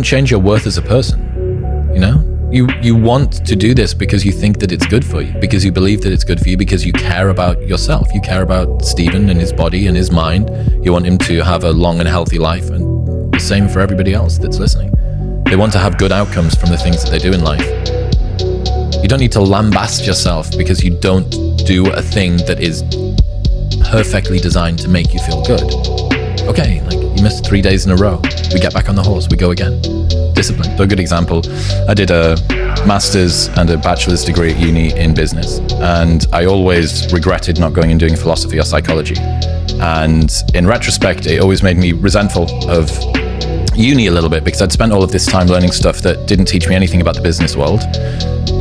doesn't change your worth as a person. You know, you want to do this because you think that it's good for you, because you believe that it's good for you, because you care about yourself. You care about Stephen and his body and his mind. You want him to have a long and healthy life, and the same for everybody else that's listening. They want to have good outcomes from the things that they do in life. You don't need to lambast yourself because you don't do a thing that is perfectly designed to make you feel good. Okay, like you missed 3 days in a row. We get back on the horse, we go again. Discipline. So a good example, I did a master's and a bachelor's degree at uni in business, and I always regretted not going and doing philosophy or psychology. And in retrospect, it always made me resentful of uni a little bit, because I'd spent all of this time learning stuff that didn't teach me anything about the business world.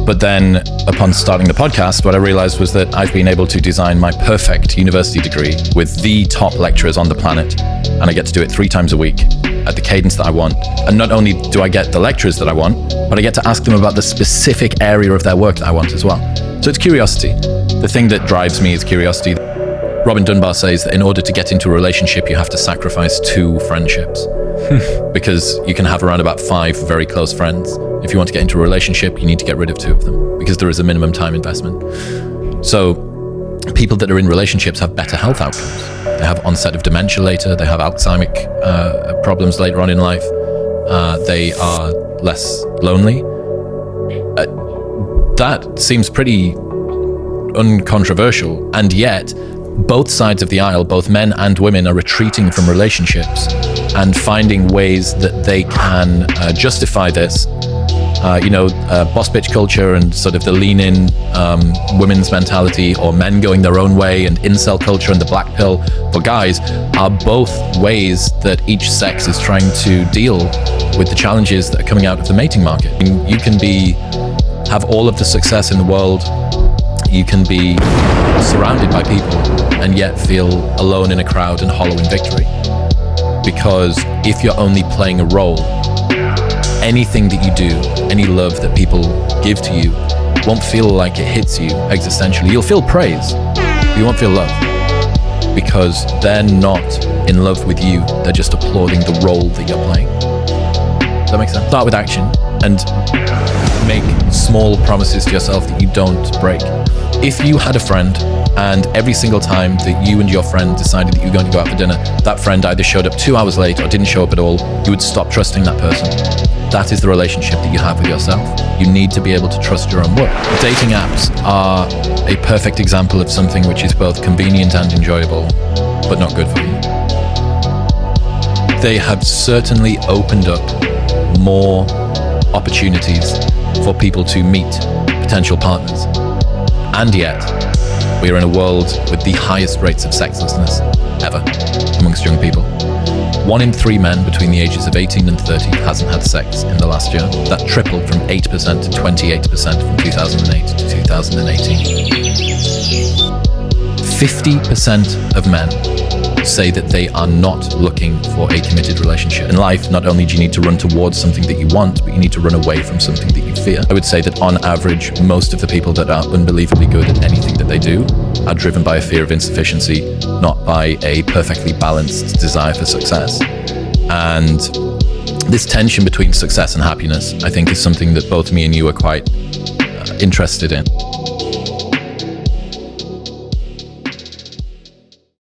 But then upon starting the podcast, what I realized was that I've been able to design my perfect university degree with the top lecturers on the planet, and I get to do it 3 times a week at the cadence that I want. And not only do I get the lecturers that I want, but I get to ask them about the specific area of their work that I want as well. So it's curiosity. The thing that drives me is curiosity. Robin Dunbar says that in order to get into a relationship, you have to sacrifice 2 friendships. Because you can have around about 5 very close friends. If you want to get into a relationship, you need to get rid of 2 of them, because there is a minimum time investment. So people that are in relationships have better health outcomes. They have onset of dementia later, they have Alzheimer's problems later on in life, they are less lonely. That seems pretty uncontroversial, and yet both sides of the aisle, both men and women, are retreating from relationships and finding ways that they can justify this. Boss bitch culture and sort of the lean-in women's mentality, or men going their own way, and incel culture and the black pill for guys, are both ways that each sex is trying to deal with the challenges that are coming out of the mating market. You can have all of the success in the world, you can be surrounded by people, and yet feel alone in a crowd and hollow in victory. Because if you're only playing a role, anything that you do, any love that people give to you, won't feel like it hits you existentially. You'll feel praise, but you won't feel love, because they're not in love with you. They're just applauding the role that you're playing. Does that make sense? Start with action and make small promises to yourself that you don't break. If you had a friend, and every single time that you and your friend decided that you were going to go out for dinner, that friend either showed up 2 hours late or didn't show up at all, you would stop trusting that person. That is the relationship that you have with yourself. You need to be able to trust your own work. Dating apps are a perfect example of something which is both convenient and enjoyable, but not good for you. They have certainly opened up more opportunities for people to meet potential partners. And yet, we are in a world with the highest rates of sexlessness ever amongst young people. 1 in 3 men between the ages of 18 and 30 hasn't had sex in the last year. That tripled from 8% to 28% from 2008 to 2018. 50% of men say that they are not looking for a committed relationship. In life, not only do you need to run towards something that you want, but you need to run away from something that you fear. I would say that on average, most of the people that are unbelievably good at anything that they do are driven by a fear of insufficiency, not by a perfectly balanced desire for success. And this tension between success and happiness, I think, is something that both me and you are quite interested in.